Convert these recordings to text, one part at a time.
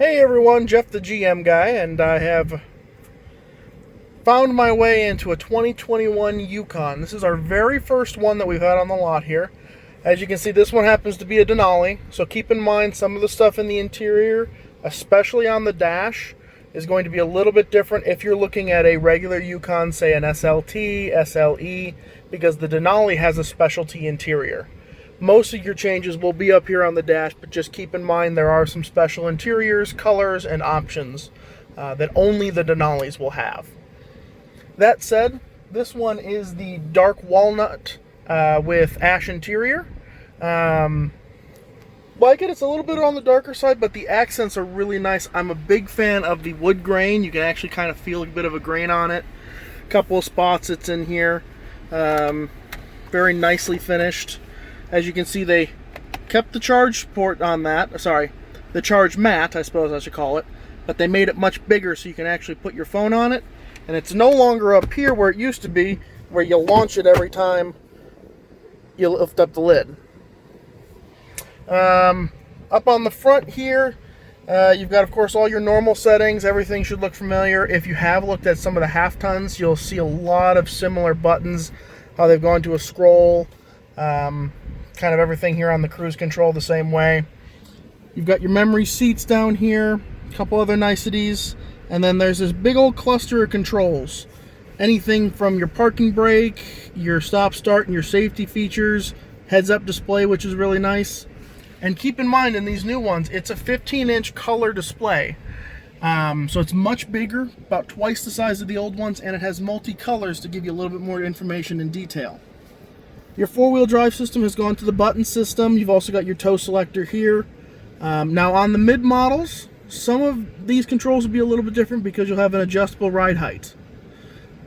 Hey everyone, Jeff the GM guy, and I have found my way into a 2021 Yukon. This is our very first one that we've had on the lot here. As you can see, this one happens to be a Denali, so keep in mind some of the stuff in the interior, especially on the dash, is going to be a little bit different if you're looking at a regular Yukon, say an SLT, SLE, because the Denali has a specialty interior. Most of your changes will be up here on the dash, but just keep in mind there are some special interiors, colors, and options that only the Denalis will have. That said, this one is the dark walnut with ash interior. Like it, it's a little bit on the darker side, but the accents are really nice. I'm a big fan of the wood grain. You can actually kind of feel a bit of a grain on it. A couple of spots it's in here. Very nicely finished. As you can see, they kept the charge port on that. Sorry, the charge mat, I suppose I should call it. But they made it much bigger so you can actually put your phone on it. And it's no longer up here where it used to be, where you launch it every time you lift up the lid. Up on the front here, you've got, of course, all your normal settings. Everything should look familiar. If you have looked at some of the half tons, you'll see a lot of similar buttons, how they've gone to a scroll. Kind of everything here on the cruise control the same way. You've got your memory seats down here, a couple other niceties, and then there's this big old cluster of controls. Anything from your parking brake, your stop start, and your safety features, heads-up display, which is really nice. And keep in mind, in these new ones, it's a 15-inch color display. So it's much bigger, about twice the size of the old ones, and it has multi-colors to give you a little bit more information and detail. Your four-wheel drive system has gone to the button system. You've also got your tow selector here. Now on the mid models, some of these controls will be a little bit different because you'll have an adjustable ride height.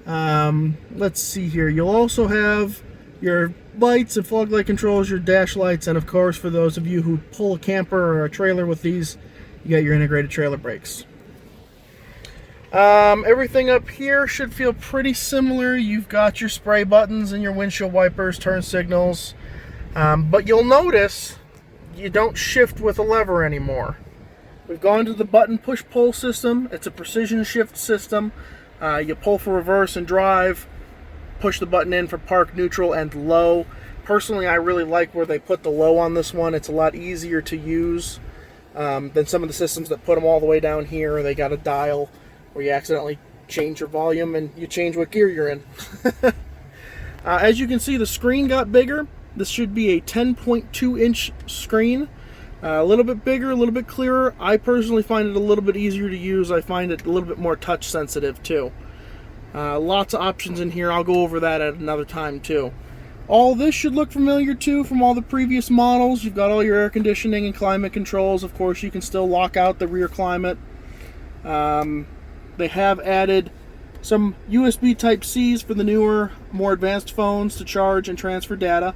Let's see here. You'll also have your lights and fog light controls, your dash lights, and of course, for those of you who pull a camper or a trailer with these, you got your integrated trailer brakes. Everything up here should feel pretty similar. You've got your spray buttons and your windshield wipers, turn signals, but you'll notice you don't shift with a lever anymore. We've gone to the button push-pull system. It's a precision shift system. You pull for reverse and drive, push the button in for park, neutral, and low. Personally, I really like where they put the low on this one. It's a lot easier to use than some of the systems that put them all the way down here. They got a dial where you accidentally change your volume and you change what gear you're in. As you can see, the screen got bigger. This should be a 10.2 inch screen. A little bit bigger, a little bit clearer. I personally find it a little bit easier to use. I find it a little bit more touch sensitive too. Lots of options in here. I'll go over that at another time too. All this should look familiar too from all the previous models. You've got all your air conditioning and climate controls. Of course, you can still lock out the rear climate. They have added some USB Type-Cs for the newer, more advanced phones to charge and transfer data.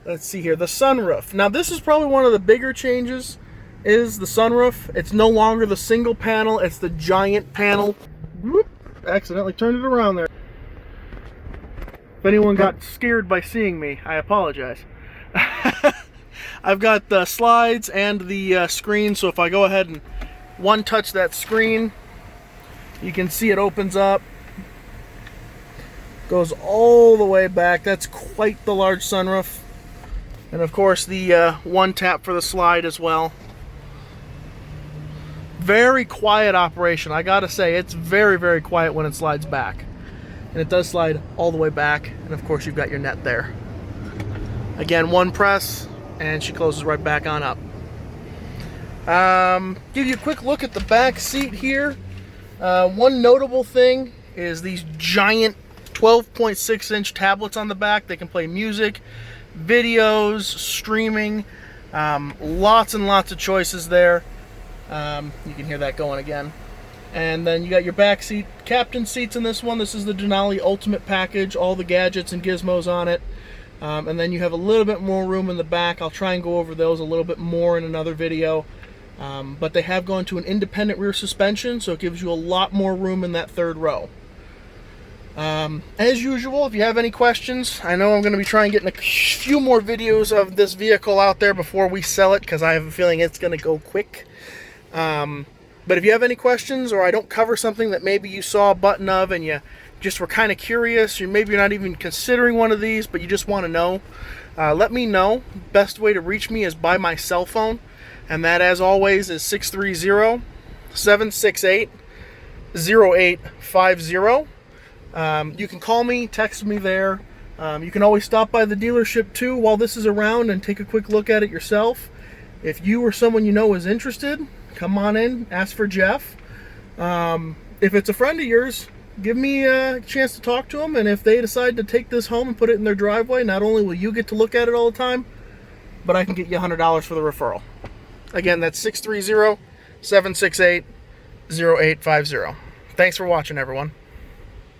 Let's see here, the sunroof. Now this is probably one of the bigger changes, is the sunroof. It's no longer the single panel, it's the giant panel. Whoop, accidentally turned it around there. If anyone got scared by seeing me, I apologize. I've got the slides and the screen, so if I go ahead and one touch that screen, you can see it opens up, goes all the way back. That's quite the large sunroof. And of course the one tap for the slide as well. Very quiet operation. I gotta say, it's very, very quiet when it slides back. And it does slide all the way back. And of course you've got your net there. Again, one press and she closes right back on up. Give you a quick look at the back seat here. One notable thing is these giant 12.6 inch tablets on the back. They can play music, videos, streaming, lots and lots of choices there. You can hear that going again. And then you got your back seat, captain seats in this one. This is the Denali Ultimate Package, all the gadgets and gizmos on it. And then you have a little bit more room in the back. I'll try and go over those a little bit more in another video. But they have gone to an independent rear suspension, so it gives you a lot more room in that third row. As usual, if you have any questions, I know I'm going to be trying getting a few more videos of this vehicle out there before we sell it, because I have a feeling it's going to go quick. But if you have any questions, or I don't cover something that maybe you saw a button of and you just were kind of curious, or maybe you're not even considering one of these, but you just want to know, let me know. Best way to reach me is by my cell phone, and that, as always, is 630-768-0850. You can call me, text me there. You can always stop by the dealership too while this is around and take a quick look at it yourself. If you or someone you know is interested, come on in, ask for Jeff. If it's a friend of yours, give me a chance to talk to them, and if they decide to take this home and put it in their driveway, not only will you get to look at it all the time, but I can get you $100 for the referral. Again, that's 630-768-0850. Thanks for watching, everyone.